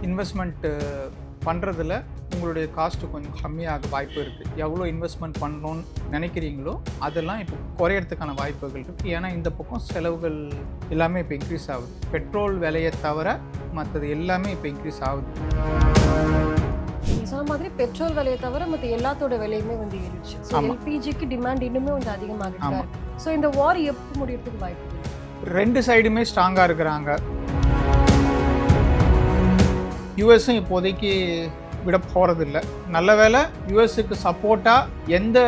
Investment பண்ணுறதுல உங்களுடைய cost கொஞ்சம் கம்மியாக வாய்ப்பு இருக்குது. எவ்வளோ இன்வெஸ்ட்மெண்ட் பண்ணணும்னு நினைக்கிறீங்களோ அதெல்லாம் இப்போ குறையறதுக்கான வாய்ப்புகள் இருக்குது. ஏன்னா இந்த பக்கம் செலவுகள் எல்லாமே இப்போ இன்க்ரீஸ் ஆகுது. பெட்ரோல் விலையை தவிர மற்றது எல்லாமே இப்போ இன்க்ரீஸ் ஆகுது. நீங்கள் சொன்ன மாதிரி பெட்ரோல் விலையை தவிர மற்ற எல்லாத்தோட விலையுமே வந்து ஏறிடுச்சு. ஸோ எல்பிஜிக்கு டிமாண்ட் இன்னுமே வந்து அதிகமாகிட்டு இருக்கு. ஸோ இந்த வார் எப்போ முடியறதுக்கு வாய்ப்பு இருக்குது? ரெண்டு சைடுமே ஸ்ட்ராங்காக இருக்கிறாங்க. யூஎஸும் இப்போதைக்கு விட போகிறதில்ல. நல்ல வேளை யூஎஸ்க்கு சப்போர்ட்டாக எந்த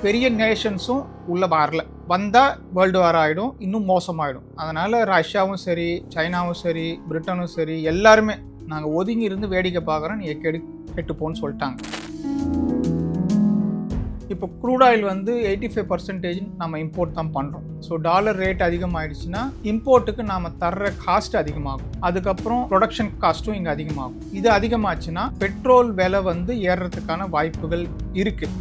பெரிய நேஷன்ஸும் உள்ளே வரல. வந்தால் வேர்ல்டு வார் ஆகிடும், இன்னும் மோசமாகிடும். அதனால் ரஷ்யாவும் சரி, சைனாவும் சரி, பிரிட்டனும் சரி, எல்லாருமே நாங்கள் ஒதுங்கி இருந்து வேடிக்கை பார்க்குறோம், நீ கெட்டுப்போன்னு சொல்லிட்டாங்க. இப்போ க்ரூட் ஆயில் வந்து 85% நம்ம இம்போர்ட் தான் பண்ணுறோம். ஸோ டாலர் ரேட் அதிகமாகிடுச்சுன்னா இம்போர்ட்டுக்கு நாம் தர்ற காஸ்ட் அதிகமாகும். அதுக்கப்புறம் ப்ரொடக்ஷன் காஸ்ட்டும் இங்கே அதிகமாகும். இது அதிகமாச்சுன்னா பெட்ரோல் விலை வந்து ஏறுறதுக்கான வாய்ப்புகள் இருக்குது.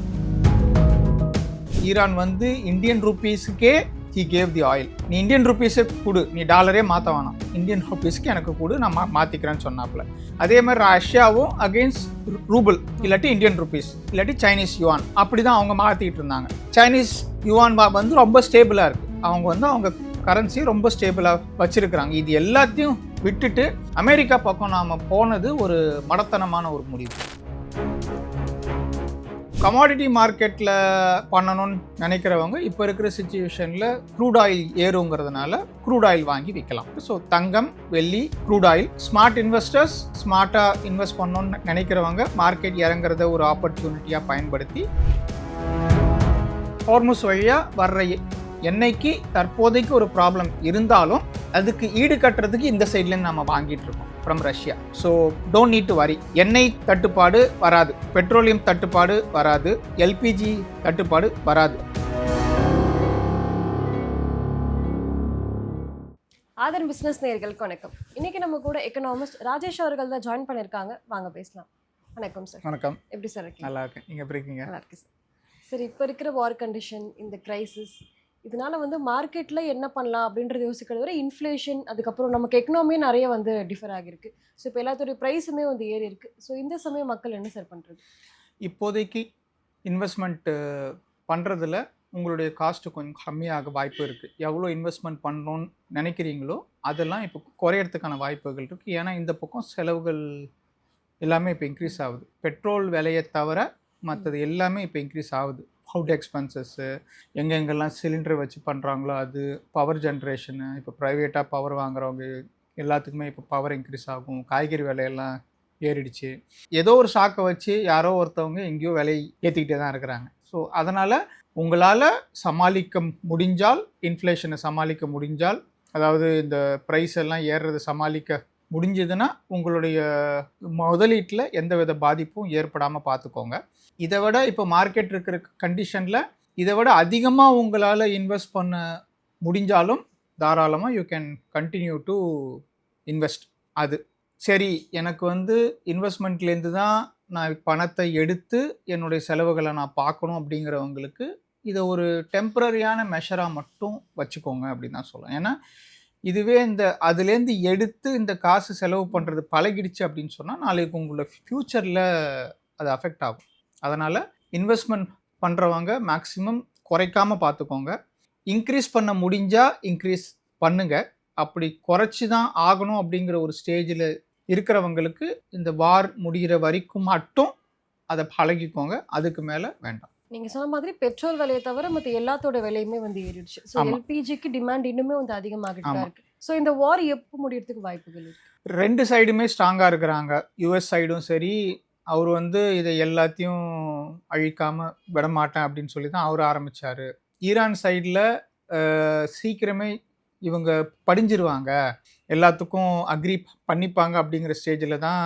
ஈரான் வந்து இந்தியன் ருப்பீஸுக்கே he gave the oil. நீ இந்தியன் ருப்பீஸே கொடு, நீ டாலரே மாற்ற வேணாம், இந்தியன் ருப்பீஸ்க்கு எனக்கு கொடு, நான் மாற்றிக்கிறேன்னு சொன்னாப்புல. அதே மாதிரி ரஷ்யாவும் அகெயின்ஸ்ட் ரூபிள், இல்லாட்டி இந்தியன் ருப்பீஸ், இல்லாட்டி சைனீஸ் யுவான், அப்படி தான் அவங்க மாற்றிக்கிட்டு இருந்தாங்க. சைனீஸ் யுவான் வந்து ரொம்ப ஸ்டேபிளாக இருக்குது. அவங்க வந்து அவங்க கரன்சி ரொம்ப ஸ்டேபிளாக வச்சுருக்கிறாங்க. இது எல்லாத்தையும் விட்டுட்டு அமெரிக்கா பக்கம் நாம் போனது ஒரு மடத்தனமான ஒரு முடிவு. கமாடிட்டி மார்க்கெட்டில் பண்ணணும்னு நினைக்கிறவங்க இப்போ இருக்கிற சிச்சுவேஷனில் க்ரூட் ஆயில் ஏறுங்கிறதுனால க்ரூட் ஆயில் வாங்கி விற்கலாம். ஸோ தங்கம், வெள்ளி, க்ரூட் ஆயில். ஸ்மார்ட் இன்வெஸ்டர்ஸ் ஸ்மார்ட்டாக இன்வெஸ்ட் பண்ணணும்னு நினைக்கிறவங்க மார்க்கெட் இறங்குறத ஒரு ஆப்பர்ச்சுனிட்டியாக பயன்படுத்தி ஹார்முஸ் வழியாக வர்ற எண்ணெய்க்கு தற்போதைக்கு ஒரு ப்ராப்ளம் இருந்தாலும் அதுக்கு ஈடு கட்டுறதுக்கு இந்த சைட்லேருந்து நம்ம வாங்கிட்டு இருக்கோம் from Russia. So don't need to worry. எண்ணெய் தட்டுப்பாடு வராது, பெட்ரோலியம் தட்டுப்பாடு வராது, எல்பிஜி தட்டுப்பாடு வராது. ஆதன் பிஸ்னஸ் நேயர்களுக்கு வணக்கம். இன்னைக்கு நம்ம கூட எக்கனாமிஸ்ட் ராஜேஷ் அவர்கள் தான் ஜாயின் பண்ணியிருக்காங்க. வாங்க பேசலாம். வணக்கம் சார். வணக்கம். எப்படி சார் இருக்கீங்க? நல்லா இருக்கேன். நீங்கள் எப்படி இருக்கீங்க? நல்லா இருக்கு சார். சார், இப்போ இருக்கிற வார் கண்டிஷன், இந்த கிரைசிஸ், இதனால வந்து மார்க்கெட்டில் என்ன பண்ணலாம் அப்படின்றது யோசிக்கிறத விட இன்ஃப்ளேஷன், அதுக்கப்புறம் நமக்கு எக்கனாமியே நிறைய வந்து டிஃபர் ஆகிருக்கு. ஸோ இப்போ எல்லாத்தோடைய ப்ரைஸுமே வந்து ஏறி இருக்குது. ஸோ இந்த சமயம் மக்கள் என்ன சார் பண்ணுறது? இப்போதைக்கு இன்வெஸ்ட்மெண்ட் பண்ணுறதுல உங்களுடைய காஸ்ட்டு கொஞ்சம் கம்மியாக வாய்ப்பு இருக்குது. எவ்வளோ இன்வெஸ்ட்மெண்ட் பண்ணணும்னு நினைக்கிறீங்களோ அதெல்லாம் இப்போ குறையறதுக்கான வாய்ப்புகள் இருக்குது. ஏன்னா இந்த பக்கம் செலவுகள் எல்லாமே இப்போ இன்க்ரீஸ் ஆகுது. பெட்ரோல் விலையை தவிர மற்றது எல்லாமே இப்போ இன்க்ரீஸ் ஆகுது. ஃபுட் எக்ஸ்பென்சஸ்ஸு, எங்கெங்கெல்லாம் சிலிண்டர் வச்சு பண்ணுறாங்களோ அது, பவர் ஜென்ரேஷனு, இப்போ ப்ரைவேட்டாக பவர் வாங்குறவங்க எல்லாத்துக்குமே இப்போ பவர் இன்க்ரீஸ் ஆகும். காய்கறி விலையெல்லாம் ஏறிடுச்சு. ஏதோ ஒரு ஷாக்கை வச்சு யாரோ ஒருத்தவங்க எங்கேயோ விலை ஏற்றிக்கிட்டே தான் இருக்கிறாங்க. ஸோ அதனால் உங்களால் சமாளிக்க முடிஞ்சால், இன்ஃப்ளேஷனை சமாளிக்க முடிஞ்சால், அதாவது இந்த ப்ரைஸ் எல்லாம் ஏறுறது சமாளிக்க முடிஞ்சதுன்னா உங்களுடைய முதலீட்டில் எந்தவித பாதிப்பும் ஏற்படாமல் பார்த்துக்கோங்க. இதை விட இப்போ மார்க்கெட் இருக்கிற கண்டிஷனில் இதை விட அதிகமாக உங்களால் இன்வெஸ்ட் பண்ண முடிஞ்சாலும் தாராளமாக you can continue to invest. அது சரி, எனக்கு வந்து இன்வெஸ்ட்மெண்ட்லேருந்து தான் நான் பணத்தை எடுத்து என்னுடைய செலவுகளை நான் பார்க்கணும் அப்படிங்கிறவங்களுக்கு இதை ஒரு டெம்பரரியான மெஷராக மட்டும் வச்சுக்கோங்க அப்படின்னு தான் சொல்லுவேன். ஏன்னா இதுவே இந்த அதுலேருந்து எடுத்து இந்த காசு செலவு பண்ணுறது பழகிடுச்சு அப்படின்னு சொன்னால் நாளைக்கு உங்களோட ஃப்யூச்சரில் அது அஃபெக்ட் ஆகும். அதனால் இன்வெஸ்ட்மெண்ட் பண்ணுறவங்க மேக்ஸிமம் குறைக்காமல் பார்த்துக்கோங்க. இன்க்ரீஸ் பண்ண முடிஞ்சால் இன்க்ரீஸ் பண்ணுங்கள். அப்படி குறைச்சி தான் ஆகணும் அப்படிங்கிற ஒரு ஸ்டேஜில் இருக்கிறவங்களுக்கு இந்த வார் முடிகிற வரைக்கும் மட்டும் அதை பழகிக்கோங்க. அதுக்கு மேலே வேண்டாம். நீங்கள் சொன்ன மாதிரி பெட்ரோல் விலையை தவிர மற்ற எல்லாத்தோட விலையுமே வந்து ஏறிடுச்சு. ஸோ எல்பிஜிக்கு டிமாண்ட் இன்னுமே வந்து அதிகமாகிட்டு தான் இருக்குது. ஸோ இந்த வார் எப்போ முடியறதுக்கு வாய்ப்புகள் இருக்குது? ரெண்டு சைடுமே ஸ்ட்ராங்காக இருக்கிறாங்க. யூஎஸ் சைடும் சரி, அவர் வந்து இதை எல்லாத்தையும் அழிக்காமல் விடமாட்டேன் அப்படின்னு சொல்லி தான் அவர் ஆரம்பித்தார். ஈரான் சைடில் சீக்கிரமே இவங்க படிஞ்சிருவாங்க, எல்லாத்துக்கும் அக்ரி பண்ணிப்பாங்க அப்படிங்கிற ஸ்டேஜில் தான்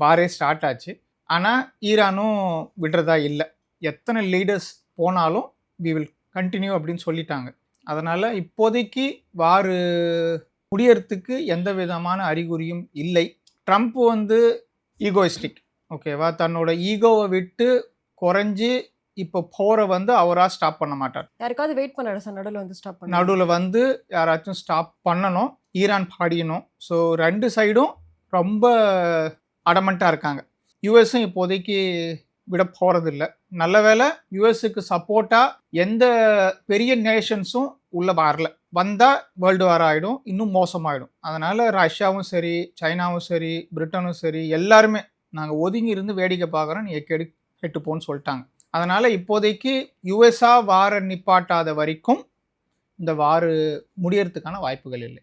வாரே ஸ்டார்ட் ஆச்சு. ஆனால் ஈரானும் விடுறதா இல்லை. எத்தனை லீடர்ஸ் போனாலும் வி வில் கண்டினியூ அப்படின்னு சொல்லிட்டாங்க. அதனால் இப்போதைக்கு வார் முடியறதுக்கு எந்த விதமான அறிகுறியும் இல்லை. ட்ரம்ப் வந்து ஈகோயிஸ்டிக், ஓகேவா, தன்னோட ஈகோவை விட்டு குறைஞ்சி இப்போ போரை வந்து அவராக ஸ்டாப் பண்ண மாட்டார். யாருக்காவது வெயிட் பண்ணாரு சார் நடுவில் வந்து ஸ்டாப் பண்ண நடுவில் வந்து யாராச்சும் ஸ்டாப் பண்ணணும், ஈரான் பாடியணும். ஸோ 2 சைடும் ரொம்ப அடமெண்ட்டாக இருக்காங்க. யூஎஸும் இப்போதைக்கு விட போகிறதில்ல. நல்ல வேளை யூஎஸ்க்கு சப்போர்ட்டாக எந்த பெரிய நேஷன்ஸும் உள்ளே வரல. வந்தால் வேர்ல்டு வார் ஆகிடும், இன்னும் மோசமாகிடும். அதனால் ரஷ்யாவும் சரி, சைனாவும் சரி, பிரிட்டனும் சரி, எல்லாருமே நாங்கள் ஒதுங்கி இருந்து வேடிக்கை பார்க்குறோம், நீ கெட்டுப்போன்னு சொல்லிட்டாங்க. அதனால் இப்போதைக்கு யூஎஸ்ஆ வாரை நிப்பாட்டாத வரைக்கும் இந்த வார் முடியறதுக்கான வாய்ப்புகள் இல்லை.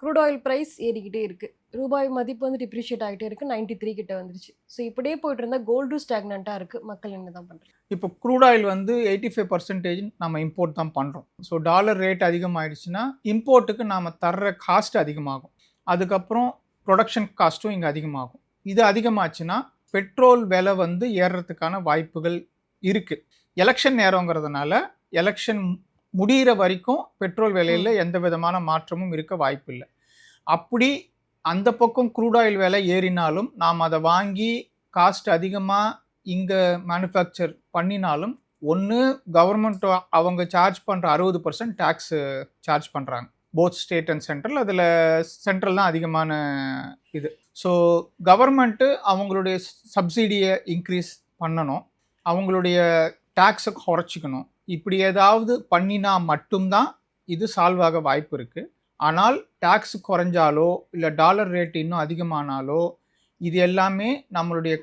க்ரூட் ஆயில் ப்ரைஸ் ஏறிக்கிட்டே இருக்கு, ரூபாய் மதிப்பு வந்து டிப்ரிஷியேட் ஆகிட்டே இருக்கு, 93 கிட்ட வந்துருச்சு. ஸோ இப்படியே போயிட்டு இருந்தால் கோல்டும் ஸ்டாக்னண்ட்டாக இருக்கு. மக்கள் என்ன தான் பண்ணுறாங்க? இப்போ க்ரூட் ஆயில் வந்து 85% நம்ம இம்போர்ட் தான் பண்ணுறோம். ஸோ டாலர் ரேட் அதிகமாகிடுச்சுன்னா இம்போர்ட்டுக்கு நாம் தர்ற காஸ்ட் அதிகமாகும். அதுக்கப்புறம் ப்ரொடக்ஷன் காஸ்ட்டும் இங்கே அதிகமாகும். இது அதிகமாச்சுன்னா பெட்ரோல் விலை வந்து ஏறுறதுக்கான வாய்ப்புகள் இருக்குது. எலெக்ஷன் நேரங்கிறதுனால எலெக்ஷன் முடிகிற வரைக்கும் பெட்ரோல் விலையில் எந்த விதமான மாற்றமும் இருக்க வாய்ப்பு இல்லை. அப்படி அந்த பக்கம் க்ரூட் ஆயில் விலை ஏறினாலும் நாம் அதை வாங்கி காஸ்ட் அதிகமாக இங்கே மேனுஃபேக்சர் பண்ணினாலும் ஒன்று கவர்மெண்ட் அவங்க சார்ஜ் பண்ணுற 60% டேக்ஸ் சார்ஜ் பண்ணுறாங்க, போத் ஸ்டேட் அண்ட் சென்ட்ரல். அதில் சென்ட்ரல் தான் அதிகமான இது. ஸோ கவர்மெண்ட்டு அவங்களுடைய சப்சிடியை இன்க்ரீஸ் பண்ணணும், அவங்களுடைய டேக்ஸை குறைச்சிக்கணும். இப்படி ஏதாவது பண்ணினா மட்டும்தான் இது சால்வ் ஆக வாய்ப்பு இருக்குது. ஆனால் டேக்ஸ் குறைஞ்சாலோ இல்லை டாலர் ரேட் இன்னும் அதிகமானாலோ இது எல்லாமே நம்மளுடைய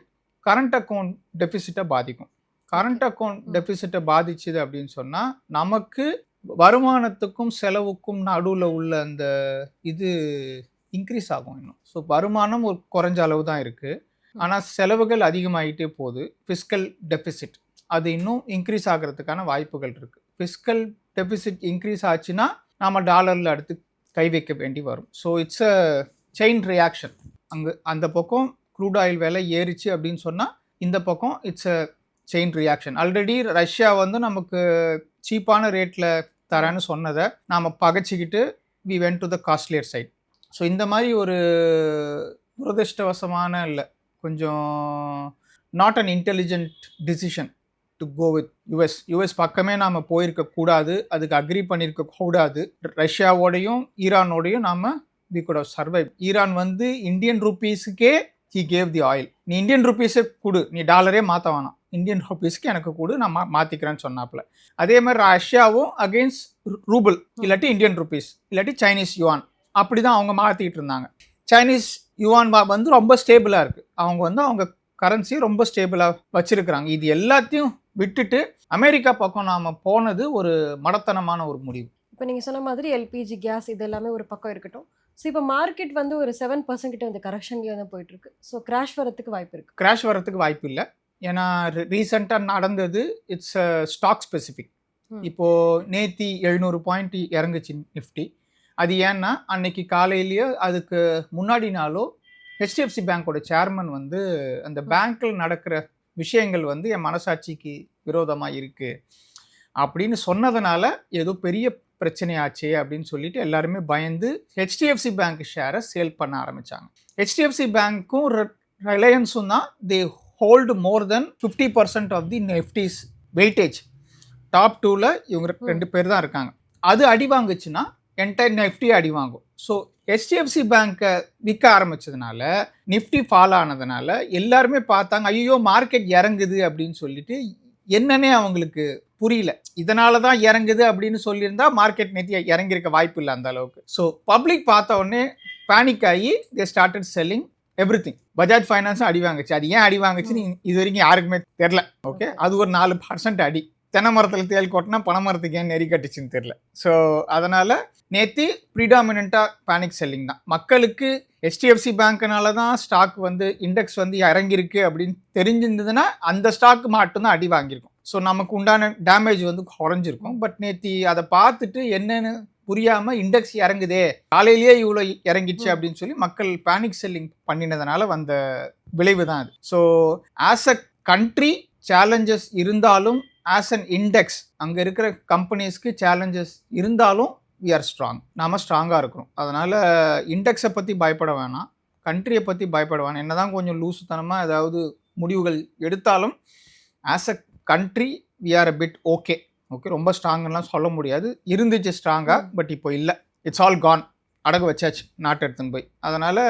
கரண்ட் அக்கௌண்ட் டெபிசிட்டை பாதிக்கும். கரண்ட் அக்கௌண்ட் டெபிசிட்டை பாதிச்சுது அப்படின்னு சொன்னால் நமக்கு வருமானத்துக்கும் செலவுக்கும் நடுவில் உள்ள அந்த இது இன்க்ரீஸ் ஆகும் இன்னும். ஸோ வருமானம் ஒரு குறைஞ்ச அளவு தான் இருக்குது, ஆனால் செலவுகள் அதிகமாகிட்டே போகுது. ஃபிஸ்கல் டெபிசிட் அது இன்னும் இன்க்ரீஸ் ஆகிறதுக்கான வாய்ப்புகள் இருக்குது. ஃபிஸ்கல் டெபிசிட் இன்க்ரீஸ் ஆச்சுன்னா நாம் டாலரில் அடுத்து கை வைக்க வேண்டி வரும். So it's a chain reaction. அந்த பக்கம் க்ரூட் ஆயில் விலை ஏறிச்சு அப்படின்னு சொன்னால் இந்த பக்கம் it's a chain reaction. Already Russia வந்து நமக்கு சீப்பான ரேட்டில் தரேன்னு சொன்னதை நாம் பகைச்சிக்கிட்டு we went to the costlier side. So இந்த மாதிரி ஒரு துரதிருஷ்டவசமான இல்லை, கொஞ்சம் not an intelligent decision to go with US பக்கமே நாம் போயிருக்கக்கூடாது, அதுக்கு அக்ரி பண்ணியிருக்கக்கூடாது. ரஷ்யாவோடையும் ஈரானோடையும் நாம் we could have survive. Iran வந்து இந்தியன் ருப்பீஸுக்கே ஹி கேவ் தி ஆயில். நீ இந்தியன் ருப்பீஸே கொடு, நீ டாலரே மாற்ற வேணாம், இந்தியன் ருப்பீஸ்க்கு எனக்கு கொடு, நான் மாற்றிக்கிறேன்னு சொன்னாப்புல. அதே மாதிரி ரஷ்யாவும் அகெயின்ஸ்ட் ரூபிள், இல்லாட்டி இந்தியன் ருப்பீஸ், இல்லாட்டி சைனீஸ் யுவான், அப்படி தான் அவங்க மாற்றிக்கிட்டு இருந்தாங்க. சைனீஸ் யுவான் வந்து ரொம்ப ஸ்டேபிளாக இருக்குது, அவங்க வந்து அவங்க கரன்சியை ரொம்ப ஸ்டேபிளாக வச்சுருக்கிறாங்க. இது எல்லாத்தையும் விட்டுட்டு அமெரிக்கா பக்கம் நாம் போனது ஒரு மடத்தனமான ஒரு முடிவு. இப்போ நீங்கள் சொன்ன மாதிரி எல்பிஜி கேஸ் இது எல்லாமே ஒரு பக்கம் இருக்கட்டும். ஸோ இப்போ மார்க்கெட் வந்து ஒரு 7% கிட்ட வந்து கரெக்ஷன்லேயே வந்து போயிட்டுருக்கு. ஸோ கிராஷ் வரத்துக்கு வாய்ப்பு இருக்குது? கிராஷ் வரத்துக்கு வாய்ப்பு இல்லை. ஏன்னா ரீசெண்டாக நடந்தது இட்ஸ் ஸ்டாக் ஸ்பெசிஃபிக். இப்போது நேத்தி 700 பாயிண்ட் இறங்குச்சு நிஃப்டி. அது ஏன்னா அன்னைக்கு காலையிலேயே அதுக்கு முன்னாடி நாளோ ஹெச்டிஎஃப்சி பேங்கோட சேர்மன் வந்து அந்த பேங்க்கில் நடக்கிற விஷயங்கள் வந்து என் மனசாட்சிக்கு விரோதமாக இருக்குது அப்படின்னு சொன்னதுனால ஏதோ பெரிய பிரச்சனையாச்சே அப்படின்னு சொல்லிட்டு எல்லாருமே பயந்து ஹெச்டிஎஃப்சி பேங்க் ஷேரை சேல் பண்ண ஆரம்பித்தாங்க. ஹெச்டிஎஃப்சி பேங்க்கும் ரிலையன்ஸும் தான் they hold more than 50% of the நிஃப்டிஸ் வெயிட்டேஜ். டாப் 2ல் இவங்க 2 பேர் தான் இருக்காங்க. அது அடி வாங்குச்சுன்னா என்டையர் நிஃப்டி அடி வாங்கும். ஸோ ஹெச்டிஎஃப்சி பேங்க்கை விற்க ஆரம்பிச்சதுனால நிஃப்டி ஃபால் ஆனதுனால எல்லாருமே பார்த்தாங்க, ஐயோ மார்க்கெட் இறங்குது அப்படின்னு சொல்லிட்டு. என்னன்னே அவங்களுக்கு புரியல, இதனால தான் இறங்குது அப்படின்னு சொல்லியிருந்தா மார்க்கெட் நேற்று இறங்கியிருக்க வாய்ப்பு இல்லை அந்த அளவுக்கு. ஸோ பப்ளிக் பார்த்த உடனே பேனிக் ஆகி they started selling everything. Bajaj ஃபைனான்ஸும் அடி வாங்குச்சு. அது ஏன் அடி வாங்குச்சுன்னு இது வரைக்கும் யாருக்குமே தெரில. ஓகே, அது ஒரு 4% அடி. தென்னை மரத்தில் தேல் கொட்டினா பனை மரத்துக்கு ஏன் நெறி கட்டுச்சுன்னு தெரில. ஸோ அதனால் நேற்று ப்ரிடாமினண்ட்டாக பேனிக் செல்லிங் தான். மக்களுக்கு ஹெச்டிஎஃப்சி பேங்க்னால தான் ஸ்டாக் வந்து இண்டெக்ஸ் வந்து இறங்கியிருக்கு அப்படின்னு தெரிஞ்சிருந்ததுன்னா அந்த ஸ்டாக் மட்டும்தான் அடி வாங்கியிருக்கும். ஸோ நமக்கு உண்டான டேமேஜ் வந்து குறைஞ்சிருக்கும். பட் நேற்று அதை பார்த்துட்டு என்னன்னு புரியாமல் இண்டெக்ஸ் இறங்குதே, காலையிலேயே இவ்வளோ இறங்கிடுச்சு அப்படின்னு சொல்லி மக்கள் பேனிக் செல்லிங் பண்ணினதுனால வந்த விளைவு தான் அது. So as a country challenges இருந்தாலும், ஆஸ் அன் இண்டெக்ஸ் அங்கே இருக்கிற கம்பெனிஸ்க்கு சேலஞ்சஸ் இருந்தாலும் வி ஆர் ஸ்ட்ராங். நாம் ஸ்ட்ராங்காக இருக்கிறோம். அதனால் இண்டெக்ஸை பற்றி பயப்பட வேணாம், கண்ட்ரியை பற்றி பயப்பட வேணாம். என்ன தான் கொஞ்சம் லூசுத்தனமாக ஏதாவது முடிவுகள் எடுத்தாலும் as a country we are a bit okay. ரொம்ப ஸ்ட்ராங்லாம் சொல்ல முடியாது. இருந்துச்சு ஸ்ட்ராங்கா, பட் இப்போ இல்லை. It's all gone. அடகு வச்சாச்சு நாட்டு எடுத்துன்னு போய். அதனால்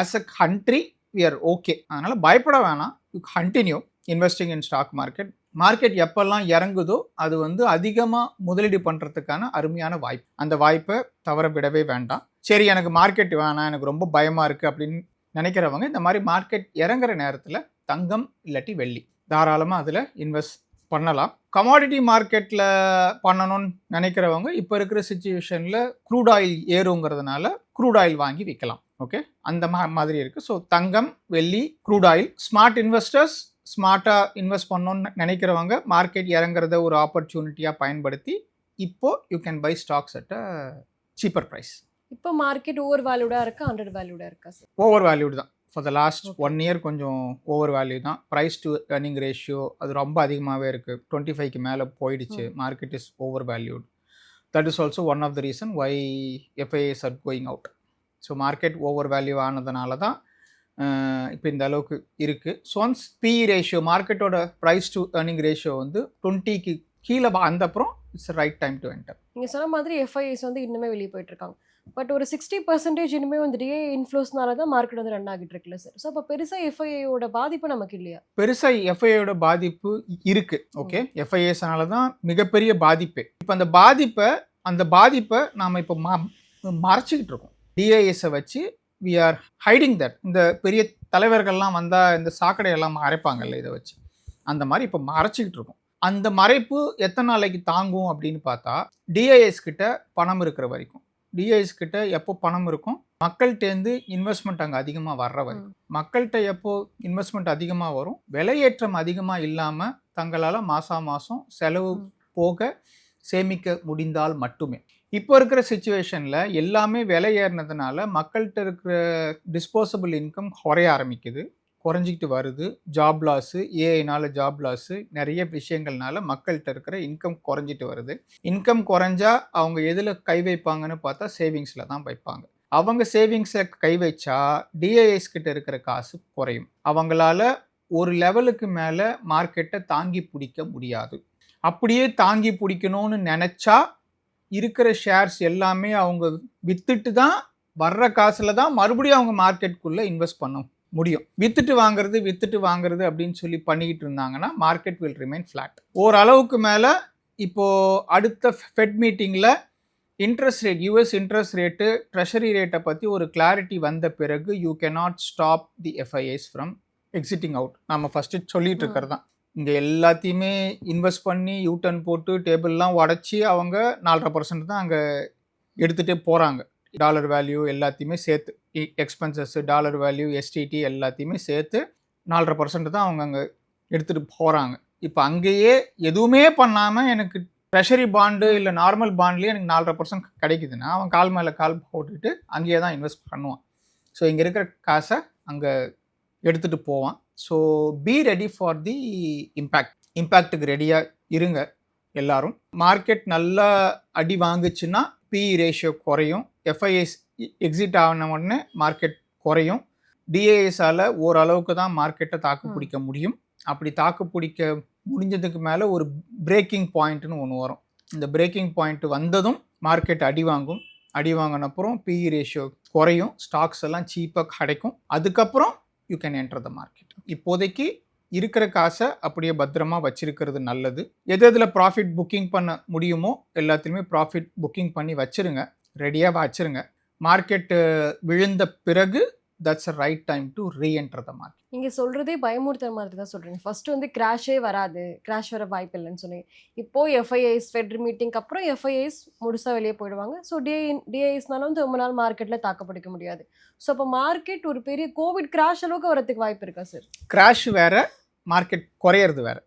as a country we are okay. அதனால் பயப்பட வேணாம். You continue investing in stock market. Market எப்பெல்லாம் இறங்குதோ அது வந்து அதிகமாக முதலீடு பண்ணுறதுக்கான அருமையான வாய்ப்பு. அந்த வாய்ப்பை தவற விடவே வேண்டாம். சரி, எனக்கு மார்க்கெட் வேணாம், எனக்கு ரொம்ப பயமாக இருக்குது அப்படின்னு நினைக்கிறவங்க இந்த மாதிரி மார்க்கெட் இறங்குற நேரத்தில் தங்கம் இல்லாட்டி வெள்ளி தாராளமாக அதில் இன்வெஸ்ட் பண்ணலாம். கமாடிட்டி மார்க்கெட்டில் பண்ணணும்னு நினைக்கிறவங்க இப்போ இருக்கிற சுச்சுவேஷனில் க்ரூட் ஆயில் ஏறுங்கிறதுனால க்ரூட் ஆயில் வாங்கி விற்கலாம். ஓகே, அந்த மாதிரி இருக்குது. ஸோ தங்கம், வெள்ளி, க்ரூட் ஆயில். ஸ்மார்ட் இன்வெஸ்டர்ஸ் ஸ்மார்ட்டாக இன்வெஸ்ட் பண்ணணும்னு நினைக்கிறவங்க மார்க்கெட் இறங்குறத ஒரு ஆப்பர்ச்சுனிட்டியாக பயன்படுத்தி இப்போ you can buy stocks at a cheaper price. இப்போ மார்க்கெட் ஓவர் வேல்யூடாக இருக்கா, அண்டர் வேல்யூடாக இருக்கா சார்? ஓவர் வேல்யூடு தான். ஃபார் த லாஸ்ட் 1 இயர் கொஞ்சம் ஓவர் வேல்யூ தான். ப்ரைஸ் டு ஏர்னிங் ரேஷியோ அது ரொம்ப அதிகமாகவே இருக்குது. 25க்கு மேலே போயிடுச்சு. Market is over valued. That is also one of the reason why FIIs are going out. So market over value ஆனதுனால தான் இப்போ இந்த அளவுக்கு இருக்குது. ஸோ ஒன்ஸ் பிஇ ரேஷியோ, மார்க்கெட்டோட ப்ரைஸ் டு ஏர்னிங் ரேஷியோ வந்து 20க்கு கீழே வந்தப்புறம் it's right time to enter. நீங்கள் சொன்ன மாதிரி எஃப்ஐஎஸ் வந்து இன்னுமே வெளியே போயிட்டுருக்காங்க. பட் ஒரு 60% இனிமே வந்து டிஏ இன்ஃப்ளோஸ்னால தான் மார்க்கெட் வந்து ரன் ஆகிட்டு இருக்குல்ல சார். ஸோ அப்போ பெருசாக எஃப்ஐஏயோட பாதிப்பு நமக்கு இல்லையா? பெருசாக எஃப்ஐஏயோட பாதிப்பு இருக்குது. ஓகே, எஃப்ஐஎஸ்னால தான் மிகப்பெரிய பாதிப்பு. இப்போ அந்த பாதிப்பை நாம் இப்போ மறைச்சிக்கிட்டு இருக்கோம். டிஐஎஸை வச்சு வி ஆர் ஹைடிங் தட். இந்த பெரிய தலைவர்கள்லாம் வந்தால் இந்த சாக்கடையெல்லாம் மறைப்பாங்கல்ல, இதை வச்சு அந்த மாதிரி இப்போ மறைச்சிக்கிட்டு இருக்கோம். அந்த மறைப்பு எத்தனை நாளைக்கு தாங்கும் அப்படின்னு பார்த்தா, டிஐஎஸ் கிட்ட பணம் இருக்கிற வரைக்கும். டிஐஎஸ் கிட்ட எப்போ பணம் இருக்கும்? மக்கள்கிட்டேருந்து இன்வெஸ்ட்மெண்ட் அங்கே அதிகமாக வர்ற வரைக்கும். மக்கள்கிட்ட எப்போ இன்வெஸ்ட்மெண்ட் அதிகமாக வரும்? விலையேற்றம் அதிகமாக இல்லாமல் தங்களால் மாதம் செலவு போக சேமிக்க முடிந்தால் மட்டுமே. இப்போ இருக்கிற சுச்சுவேஷனில் எல்லாமே விலை ஏறினதுனால மக்கள்கிட்ட இருக்கிற டிஸ்போசபிள் இன்கம் குறைய ஆரம்பிக்குது, குறைஞ்சிக்கிட்டு வருது. ஜாப் லாஸு, ஏஐனால ஜாப் லாஸு, நிறைய விஷயங்கள்னால மக்கள்கிட்ட இருக்கிற இன்கம் குறைஞ்சிட்டு வருது. இன்கம் குறைஞ்சா அவங்க எதில் கை வைப்பாங்கன்னு பார்த்தா சேவிங்ஸில் தான் வைப்பாங்க. அவங்க சேவிங்ஸை கை வச்சா டிஐஎஸ் கிட்ட இருக்கிற காசு குறையும். அவங்களால ஒரு லெவலுக்கு மேலே மார்க்கெட்டை தாங்கி பிடிக்க முடியாது. அப்படியே தாங்கி பிடிக்கணும்னு நினச்சா இருக்கிற ஷேர்ஸ் எல்லாமே அவங்க விற்றுட்டு தான் வர்ற காசில் தான் மறுபடியும் அவங்க மார்க்கெட்டுக்குள்ளே இன்வெஸ்ட் பண்ண முடியும். விற்றுட்டு வாங்குறது அப்படின்னு சொல்லி பண்ணிக்கிட்டு இருந்தாங்கன்னா மார்க்கெட் வில் ரிமைன் ஃப்ளாட். ஓரளவுக்கு மேலே இப்போது அடுத்த ஃபெட் மீட்டிங்கில் interest rate, US interest rate, treasury ரேட்டை பற்றி ஒரு கிளாரிட்டி வந்த பிறகு you cannot stop the எஃப்ஐஏஸ் from exiting out. நம்ம ஃபஸ்ட்டு சொல்லிட்டு இருக்கிறது தான். இங்கே எல்லாத்தையுமே இன்வெஸ்ட் பண்ணி யூட்டர்ன் போட்டு டேபிள்லாம் உடச்சி அவங்க 4.5% தான் அங்கே எடுத்துகிட்டே போகிறாங்க. டாலர் வேல்யூ எல்லாத்தையுமே சேர்த்து, எக்ஸ்பென்சஸ், டாலர் வேல்யூ, எஸ்டிடி எல்லாத்தையுமே சேர்த்து 4.5% தான் அவங்க அங்கே எடுத்துகிட்டு போகிறாங்க. இப்போ அங்கேயே எதுவுமே பண்ணாமல் எனக்கு ட்ரெஷரி பாண்டு இல்லை நார்மல் பாண்ட்லேயே எனக்கு 4.5% கிடைக்குதுன்னா அவன் கால் மேலே கால் போட்டுட்டு அங்கேயே தான் இன்வெஸ்ட் பண்ணுவான். ஸோ இங்கே இருக்கிற காசை அங்கே எடுத்துகிட்டு போவான். So be ready for the இம்பேக்ட்டுக்கு ரெடியாக இருங்க எல்லாரும். மார்க்கெட் நல்லா அடி வாங்குச்சுன்னா பிஇ ரேஷியோ குறையும். எஃப்ஐஎஸ் எக்ஸிட் ஆன உடனே மார்க்கெட் குறையும். டிஏஎஸால் ஓரளவுக்கு தான் மார்க்கெட்டை தாக்கு பிடிக்க முடியும். அப்படி தாக்கு பிடிக்க முடிஞ்சதுக்கு மேலே ஒரு பிரேக்கிங் பாயிண்ட்னு ஒன்று வரும். இந்த பிரேக்கிங் பாயிண்ட் வந்ததும் மார்க்கெட் அடி வாங்கும். அடி வாங்கினப்புறம் பிஇ ரேஷியோ குறையும், ஸ்டாக்ஸ் எல்லாம் சீப்பாக கிடைக்கும். அதுக்கப்புறம் you can enter the market. இப்போதைக்கு இருக்கிற காசை அப்படியே பத்திரமா வச்சிருக்கிறது நல்லது. எதில் ப்ராஃபிட் புக்கிங் பண்ண முடியுமோ எல்லாத்துலேயுமே ப்ராஃபிட் புக்கிங் பண்ணி வச்சுருங்க, ரெடியாக வச்சுருங்க. மார்க்கெட்டு விழுந்த பிறகு that's a right time to re-enter the market. நீங்கள் சொல்கிறதே பயமுறுத்துற மாதிரி தான் சொல்கிறீங்க. ஃபஸ்ட்டு வந்து கிராஷே வராது, கிராஷ் வர வாய்ப்பு இல்லைன்னு சொன்னீங்க. இப்போது எஃப்ஐஐஸ் ஃபெட் மீட்டிங்க்கு அப்புறம் எஃப்ஐஐஸ் முழுசாக வெளியே போயிடுவாங்க. ஸோ டிஐஎஸ்னால வந்து ரொம்ப நாள் மார்க்கெட்டில் தாக்குப்பிடிக்க முடியாது. ஸோ அப்போ மார்க்கெட் ஒரு பெரிய கோவிட் கிராஷ் அளவுக்கு வரதுக்கு வாய்ப்பு இருக்கா சார்? கிராஷ் வேற, மார்க்கெட் குறையிறது வேற.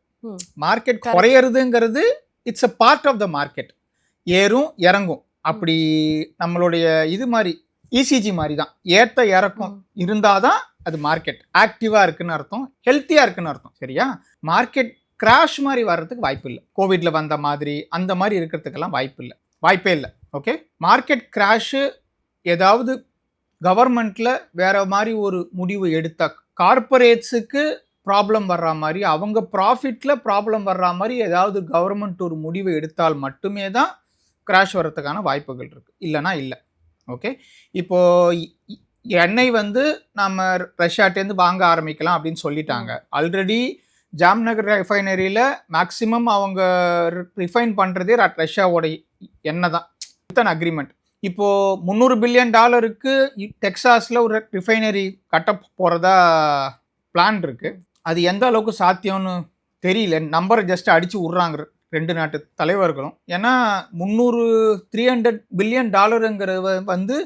மார்க்கெட் குறையிறதுங்கிறது it's a part of the market. ஏறும் இறங்கும். அப்படி நம்மளுடைய இது மாதிரி இசிஜி மாதிரி தான், ஏற்ற இறக்கம் இருந்தால் தான் அது மார்க்கெட் ஆக்டிவாக இருக்குன்னு அர்த்தம், ஹெல்த்தியாக இருக்குன்னு அர்த்தம். சரியா? மார்க்கெட் கிராஷ் மாதிரி வர்றதுக்கு வாய்ப்பு இல்லை. கோவிட்ல வந்த மாதிரி அந்த மாதிரி இருக்கிறதுக்கெல்லாம் வாய்ப்பே இல்லை. ஓகே, மார்க்கெட் கிராஷு ஏதாவது கவர்மெண்ட்டில் வேற மாதிரி ஒரு முடிவு எடுத்த கார்பரேட்ஸுக்கு ப்ராப்ளம் வர்ற மாதிரி, அவங்க ப்ராஃபிட்டில் ப்ராப்ளம் வர்ற மாதிரி ஏதாவது கவர்மெண்ட் ஒரு முடிவு எடுத்தால் மட்டுமே தான் கிராஷ் வர்றதுக்கான வாய்ப்புகள் இருக்குது, இல்லைனா இல்லை. ஓகே, இப்போது எண்ணெய் வந்து நம்ம ரஷ்யாட்டேருந்து வாங்க ஆரம்பிக்கலாம் அப்படின்னு சொல்லிட்டாங்க. ஆல்ரெடி ஜாம்நகர் ரிஃபைனரியில் மேக்ஸிமம் அவங்க ரிஃபைன் பண்ணுறதே ரஷ்யாவோட எண்ணெய் தான். With agreement. இப்போது $300 பில்லியன் டெக்சாஸில் ஒரு ரிஃபைனரி கட்ட போகிறதா பிளான் இருக்குது. அது எந்த அளவுக்கு சாத்தியம்னு தெரியல. நம்பரை ஜஸ்ட் அடித்து விட்றாங்க ரெண்டு நாட்டு தலைவர்களும். ஏன்னா 300 பில்லியன் வந்து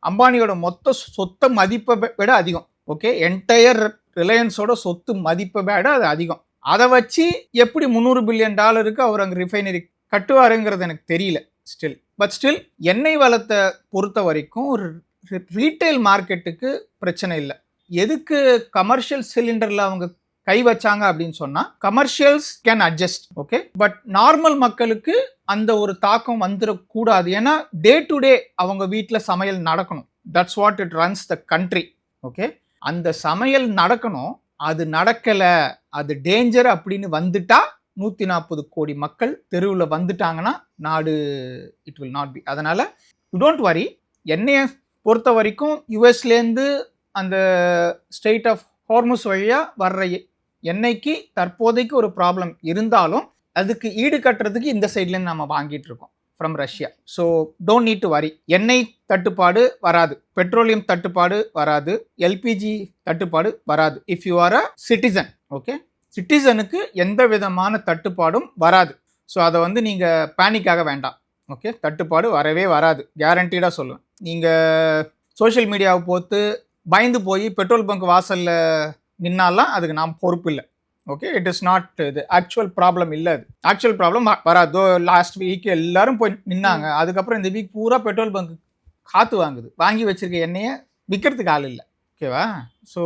அம்பானியோட மொத்த சொத்த மதிப்பை விட அதிகம். ஓகே, என்டையர் ரிலையன்ஸோட சொத்து மதிப்பை விட அது அதிகம். அதை வச்சு எப்படி $300 பில்லியன் அவர் அங்கே ரிஃபைனரி கட்டுவாருங்கிறது எனக்கு தெரியல. ஸ்டில் எண்ணெய் வளத்தை பொறுத்த வரைக்கும் ஒரு ரீட்டைல் மார்க்கெட்டுக்கு பிரச்சனை இல்லை. எதுக்கு கமர்ஷியல் சிலிண்டரில் அவங்க கை வச்சாங்க அப்படின்னு சொன்னால், commercials can adjust. Okay, but normal மக்களுக்கு அந்த ஒரு தாக்கம் வந்துடக்கூடாது. ஏன்னா டே டு டே அவங்க வீட்டில் சமையல் நடக்கணும். That's what it runs the country. Okay, அந்த சமையல் நடக்கணும். அது நடக்கலை, அது டேஞ்சர் அப்படின்னு வந்துட்டா 140 கோடி மக்கள் தெருவில் வந்துட்டாங்கன்னா நாடு இட் வில் நாட் பி. அதனால் யூ டோன்ட் வரி. எண்ணெயை பொறுத்த வரைக்கும் யூஎஸ்லேருந்து அந்த ஸ்ட்ரெயிட் ஆஃப் ஹார்முஸ் வழியாக வர்ற எண்ணெய்க்கு தற்போதைக்கு ஒரு ப்ராப்ளம் இருந்தாலும் அதுக்கு ஈடு கட்டுறதுக்கு இந்த சைட்லேருந்து நம்ம வாங்கிட்டு இருக்கோம் from Russia. So don't need to worry. எண்ணெய் தட்டுப்பாடு வராது, பெட்ரோலியம் தட்டுப்பாடு வராது, எல்பிஜி தட்டுப்பாடு வராது. If you are a citizen, okay, சிட்டிசனுக்கு எந்த விதமான தட்டுப்பாடும் வராது. ஸோ அதை வந்து நீங்கள் பேனிக்காக வேண்டாம். ஓகே, தட்டுப்பாடு வரவே வராது, கேரண்டீடாக சொல்லுவேன். நீங்கள் சோஷியல் மீடியாவை போட்டு பயந்து போய் பெட்ரோல் பங்க் வாசலில் நின்னாலாம் அதுக்கு நாம் பொறுப்பு இல்லை. ஓகே, இட் இஸ் நாட் இது ஆக்சுவல் ப்ராப்ளம் இல்லை. அது ஆக்சுவல் ப்ராப்ளம் வராது. லாஸ்ட் வீக் எல்லாரும் போய் நின்னாங்க. அதுக்கப்புறம் இந்த வீக் பூரா பெட்ரோல் பங்க் காற்று வாங்குது. வாங்கி வச்சிருக்க எண்ணெயை விற்கிறதுக்கு ஆள் இல்லை. ஓகேவா? ஸோ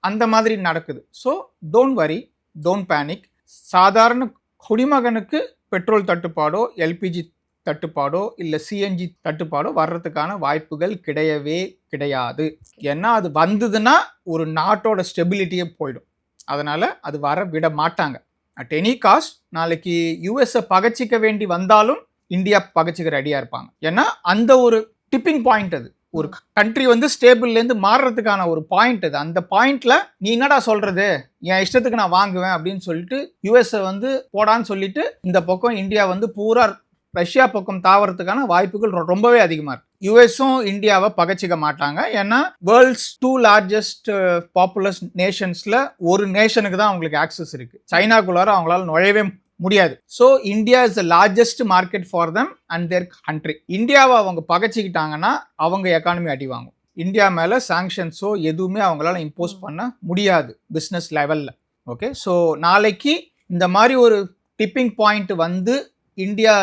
அந்த மாதிரி நடக்குது. So don't worry, don't panic. சாதாரண குடிமகனுக்கு பெட்ரோல் தட்டுப்பாடோ எல்பிஜி தட்டுப்பாடோ இல்லை சிஎன்ஜி தட்டுப்பாடோ வர்றதுக்கான வாய்ப்புகள் கிடையவே கிடையாது. ஏன்னா அது வந்ததுன்னா ஒரு நாட்டோட ஸ்டெபிலிட்டியே போயிடும். அதனால் அது வர விட மாட்டாங்க அட் எனி காஸ்ட். நாளைக்கு யூஎஸ்ஐ பகச்சிக்க வேண்டி வந்தாலும் இந்தியா பகச்சிக்க ரெடியாக இருப்பாங்க. ஏன்னா அந்த ஒரு டிப்பிங் பாயிண்ட், அது ஒரு கண்ட்ரி வந்து ஸ்டேபிள்லேருந்து மாறுறதுக்கான ஒரு பாயிண்ட் அது. அந்த பாயிண்ட்ல நீ என்னடா சொல்றது, என் இஷ்டத்துக்கு நான் வாங்குவேன் அப்படின்னு சொல்லிட்டு யூஎஸ்ஐ வந்து போடான்னு சொல்லிட்டு இந்த பக்கம் இந்தியா வந்து பூரா ரஷ்யா பக்கம் தாவறதுக்கான வாய்ப்புகள் ரொம்பவே அதிகமாக இருக்கு. யூஎஸும் இந்தியாவை பகச்சிக்க மாட்டாங்க. ஏன்னா வேர்ல்ட்ஸ் 2 லார்ஜஸ்ட் பாப்புலஸ் நேஷன்ஸில் ஒரு நேஷனுக்கு தான் அவங்களுக்கு ஆக்சஸ் இருக்கு. சைனாக்குள்ளார அவங்களால நுழையவே முடியாது. So India is the largest market for them and their country. இந்தியாவை அவங்க பகச்சிக்கிட்டாங்கன்னா அவங்க எக்கானமி அடி வாங்கும். இந்தியா மேலே சாங்ஷன்ஸோ எதுவுமே அவங்களால இம்போஸ் பண்ண முடியாது பிஸ்னஸ் லெவலில். ஓகே, ஸோ நாளைக்கு இந்த மாதிரி ஒரு டிப்பிங் பாயிண்ட் வந்து இந்தியா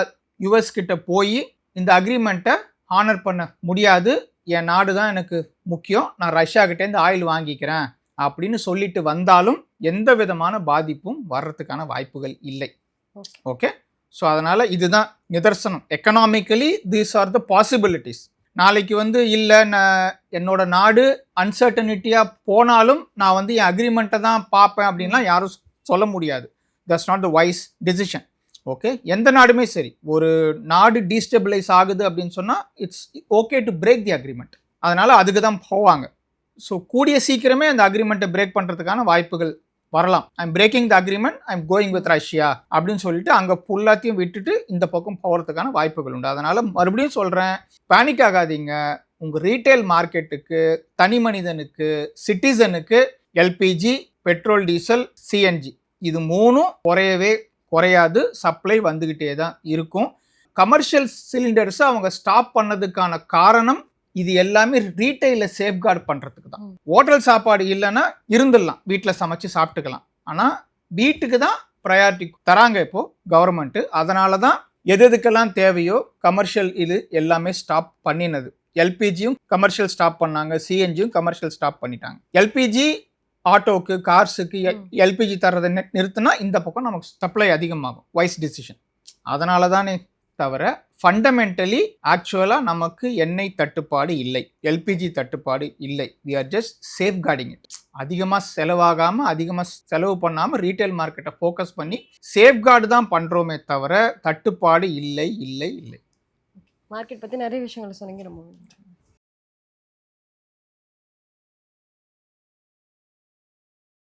யூஎஸ் கிட்ட போய் இந்த அக்ரிமெண்ட்டை ஹானர் பண்ண முடியாது, என் நாடு தான் எனக்கு முக்கியம், நான் ரஷ்யா கிட்டேருந்து ஆயில் வாங்கிக்கிறேன் அப்படின்னு சொல்லிட்டு வந்தாலும் எந்த விதமான பாதிப்பும் வர்றதுக்கான வாய்ப்புகள் இல்லை. ஓகே, ஸோ அதனால் இதுதான் நிதர்சனம். Economically these are the possibilities. நாளைக்கு வந்து இல்லை நான் என்னோட நாடு அன்சர்டனிட்டியாக போனாலும் நான் வந்து என் அக்ரிமெண்ட்டை தான் பார்ப்பேன் அப்படின்லாம் யாரும் சொல்ல முடியாது. That's not the wise decision. Okay, எந்த நாடுமே சரி, ஒரு நாடு டீஸ்டெபிளைஸ் ஆகுது அப்படின்னு சொன்னால் it's okay to break the agreement. அதனால் அதுக்கு தான் போவாங்க. ஸோ கூடிய சீக்கிரமே அந்த அக்ரிமெண்ட்டை பிரேக் பண்ணுறதுக்கான வாய்ப்புகள் வரலாம். I'm breaking the agreement, I'm going with Russia அப்படின்னு சொல்லிட்டு அங்கே ஃபுல்லாத்தையும் விட்டுட்டு இந்த பக்கம் போகிறதுக்கான வாய்ப்புகள் உண்டு. அதனால் மறுபடியும் சொல்கிறேன், பேனிக் ஆகாதீங்க. உங்கள் ரீட்டைல் மார்க்கெட்டுக்கு, தனி மனிதனுக்கு, சிட்டிசனுக்கு எல்பிஜி, பெட்ரோல், டீசல், சிஎன்ஜி இது மூணும் குறையாது, சப்ளை வந்துக்கிட்டே தான் இருக்கும். கமர்ஷியல் சிலிண்டர்ஸை அவங்க ஸ்டாப் பண்ணதுக்கான காரணம் இது எல்லாமே ரீட்டைலில் சேஃப்கார்டு பண்ணுறதுக்கு தான். ஹோட்டல் சாப்பாடு இல்லைன்னா இருந்துடலாம், வீட்டில் சமைச்சு சாப்பிட்டுக்கலாம். ஆனால் வீட்டுக்கு தான் ப்ரையாரிட்டி தராங்க இப்போது கவர்மெண்ட்டு. அதனால தான் எதுக்கெல்லாம் தேவையோ கமர்ஷியல் இது எல்லாமே ஸ்டாப் பண்ணினது. எல்பிஜியும் கமர்ஷியல் ஸ்டாப் பண்ணாங்க, சிஎன்ஜியும் கமர்ஷியல் ஸ்டாப் பண்ணிட்டாங்க. எல்பிஜி ஆட்டோக்கு, கார்ஸுக்கு எல்பிஜி தர்றதை நிறுத்தினா இந்த பக்கம் நமக்கு சப்ளை அதிகமாகும். Wise decision. அதனால தானே தவிர ஃபண்டமெண்டலி ஆக்சுவலாக நமக்கு எண்ணெய் தட்டுப்பாடு இல்லை, எல்பிஜி தட்டுப்பாடு இல்லை. We are just safeguarding it. அதிகமாக செலவாகாமல் அதிகமாக செலவு பண்ணாமல் ரீட்டைல் மார்க்கெட்டை ஃபோக்கஸ் பண்ணி சேஃப்கார்டு தான் பண்ணுறோமே தவிர தட்டுப்பாடு இல்லை இல்லை இல்லை. மார்க்கெட் பற்றி நிறைய விஷயங்கள் சொன்னீங்க. ரொம்ப நன்றி.